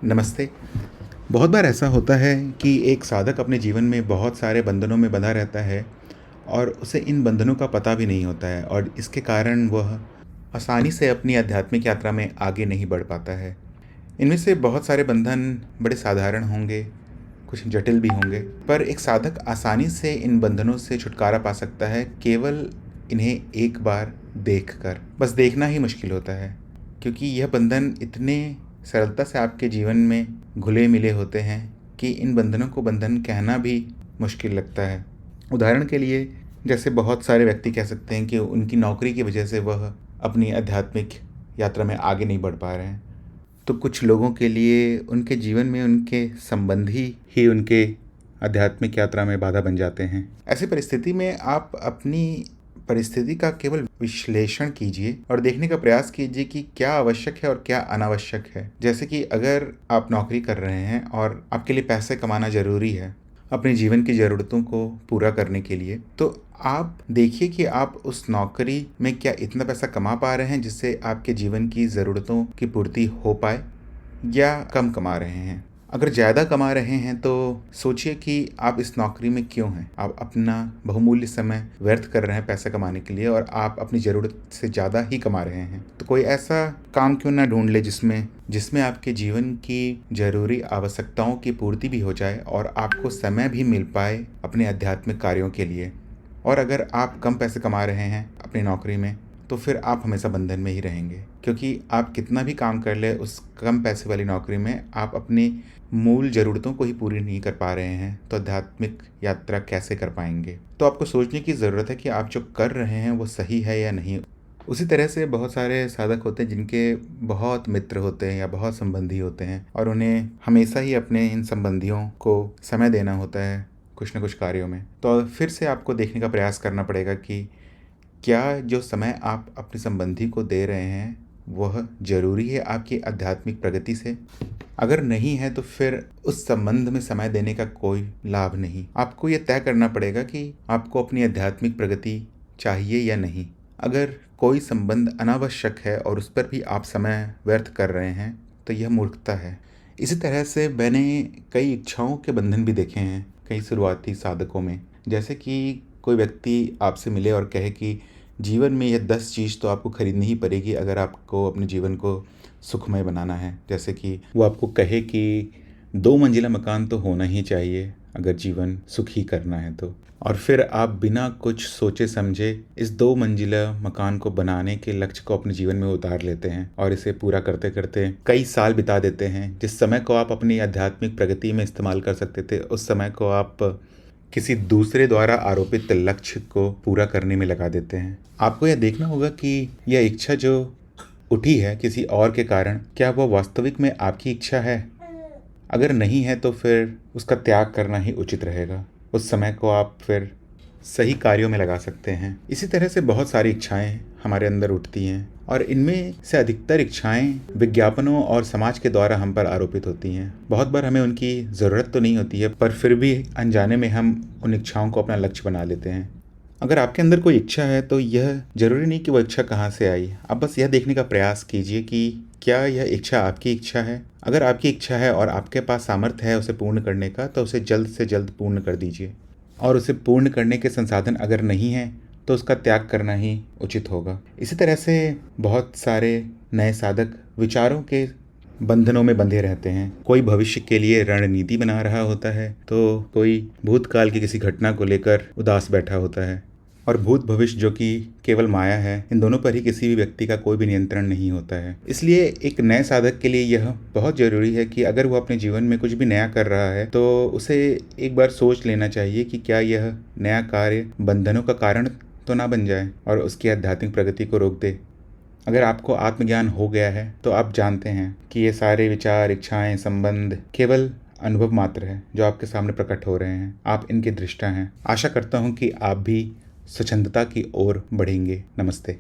नमस्ते। बहुत बार ऐसा होता है कि एक साधक अपने जीवन में बहुत सारे बंधनों में बंधा रहता है और उसे इन बंधनों का पता भी नहीं होता है और इसके कारण वह आसानी से अपनी आध्यात्मिक यात्रा में आगे नहीं बढ़ पाता है। इनमें से बहुत सारे बंधन बड़े साधारण होंगे, कुछ जटिल भी होंगे, पर एक साधक आसानी से इन बंधनों से छुटकारा पा सकता है केवल इन्हें एक बार देखकर। बस देखना ही मुश्किल होता है, क्योंकि यह बंधन इतने सरलता से आपके जीवन में घुले-मिले होते हैं कि इन बंधनों को बंधन कहना भी मुश्किल लगता है। उदाहरण के लिए, जैसे बहुत सारे व्यक्ति कह सकते हैं कि उनकी नौकरी की वजह से वह अपनी आध्यात्मिक यात्रा में आगे नहीं बढ़ पा रहे हैं। तो कुछ लोगों के लिए उनके जीवन में उनके संबंधी ही उनके आध्यात्मिक यात्रा में बाधा बन जाते हैं। ऐसी परिस्थिति में आप अपनी परिस्थिति का केवल विश्लेषण कीजिए और देखने का प्रयास कीजिए कि क्या आवश्यक है और क्या अनावश्यक है। जैसे कि अगर आप नौकरी कर रहे हैं और आपके लिए पैसे कमाना ज़रूरी है अपने जीवन की ज़रूरतों को पूरा करने के लिए, तो आप देखिए कि आप उस नौकरी में क्या इतना पैसा कमा पा रहे हैं जिससे आपके जीवन की ज़रूरतों की पूर्ति हो पाए, या कम कमा रहे हैं। अगर ज़्यादा कमा रहे हैं तो सोचिए कि आप इस नौकरी में क्यों हैं। आप अपना बहुमूल्य समय व्यर्थ कर रहे हैं पैसा कमाने के लिए और आप अपनी ज़रूरत से ज़्यादा ही कमा रहे हैं। तो कोई ऐसा काम क्यों ना ढूंढ ले जिसमें आपके जीवन की ज़रूरी आवश्यकताओं की पूर्ति भी हो जाए और आपको समय भी मिल पाए अपने आध्यात्मिक कार्यों के लिए। और अगर आप कम पैसे कमा रहे हैं अपनी नौकरी में, तो फिर आप हमेशा बंधन में ही रहेंगे, क्योंकि आप कितना भी काम कर ले उस कम पैसे वाली नौकरी में, आप अपनी मूल ज़रूरतों को ही पूरी नहीं कर पा रहे हैं, तो आध्यात्मिक यात्रा कैसे कर पाएंगे। तो आपको सोचने की ज़रूरत है कि आप जो कर रहे हैं वो सही है या नहीं। उसी तरह से बहुत सारे साधक होते हैं जिनके बहुत मित्र होते हैं या बहुत संबंधी होते हैं और उन्हें हमेशा ही अपने इन संबंधियों को समय देना होता है कुछ न कुछ कार्यों में। तो फिर से आपको देखने का प्रयास करना पड़ेगा कि क्या जो समय आप अपने संबंधी को दे रहे हैं वह ज़रूरी है आपकी आध्यात्मिक प्रगति से। अगर नहीं है तो फिर उस संबंध में समय देने का कोई लाभ नहीं। आपको ये तय करना पड़ेगा कि आपको अपनी आध्यात्मिक प्रगति चाहिए या नहीं। अगर कोई संबंध अनावश्यक है और उस पर भी आप समय व्यर्थ कर रहे हैं तो यह मूर्खता है। इसी तरह से मैंने कई इच्छाओं के बंधन भी देखे हैं कई शुरुआती साधकों में। जैसे कि कोई व्यक्ति आपसे मिले और कहे कि जीवन में यह 10 चीज़ तो आपको खरीदनी ही पड़ेगी अगर आपको अपने जीवन को सुखमय बनाना है। जैसे कि वो आपको कहे कि 2 मंजिला मकान तो होना ही चाहिए अगर जीवन सुखी करना है तो। और फिर आप बिना कुछ सोचे समझे इस 2 मंजिला मकान को बनाने के लक्ष्य को अपने जीवन में उतार लेते हैं और इसे पूरा करते करते कई साल बिता देते हैं। जिस समय को आप अपनी आध्यात्मिक प्रगति में इस्तेमाल कर सकते थे, उस समय को आप किसी दूसरे द्वारा आरोपित लक्ष्य को पूरा करने में लगा देते हैं। आपको यह देखना होगा कि यह इच्छा जो उठी है किसी और के कारण, क्या वह वास्तविक में आपकी इच्छा है। अगर नहीं है तो फिर उसका त्याग करना ही उचित रहेगा। उस समय को आप फिर सही कार्यों में लगा सकते हैं। इसी तरह से बहुत सारी इच्छाएं हमारे अंदर उठती हैं और इनमें से अधिकतर इच्छाएं विज्ञापनों और समाज के द्वारा हम पर आरोपित होती हैं। बहुत बार हमें उनकी ज़रूरत तो नहीं होती है, पर फिर भी अनजाने में हम उन इच्छाओं को अपना लक्ष्य बना लेते हैं। अगर आपके अंदर कोई इच्छा है तो यह ज़रूरी नहीं कि वह इच्छा कहाँ से आई। आप बस यह देखने का प्रयास कीजिए कि क्या यह इच्छा आपकी इच्छा है। अगर आपकी इच्छा है और आपके पास सामर्थ्य है उसे पूर्ण करने का, तो उसे जल्द से जल्द पूर्ण कर दीजिए। और उसे पूर्ण करने के संसाधन अगर नहीं हैं तो उसका त्याग करना ही उचित होगा। इसी तरह से बहुत सारे नए साधक विचारों के बंधनों में बंधे रहते हैं। कोई भविष्य के लिए रणनीति बना रहा होता है, तो कोई भूतकाल की किसी घटना को लेकर उदास बैठा होता है। और भूत भविष्य जो कि केवल माया है, इन दोनों पर ही किसी भी व्यक्ति का कोई भी नियंत्रण नहीं होता है। इसलिए एक नए साधक के लिए यह बहुत ज़रूरी है कि अगर वो अपने जीवन में कुछ भी नया कर रहा है तो उसे एक बार सोच लेना चाहिए कि क्या यह नया कार्य बंधनों का कारण तो ना बन जाए और उसकी आध्यात्मिक प्रगति को रोक दे। अगर आपको आत्मज्ञान हो गया है तो आप जानते हैं कि ये सारे विचार, इच्छाएं, संबंध केवल अनुभव मात्र है जो आपके सामने प्रकट हो रहे हैं। आप इनके दृष्टा हैं। आशा करता हूँ कि आप भी स्वच्छंदता की ओर बढ़ेंगे। नमस्ते।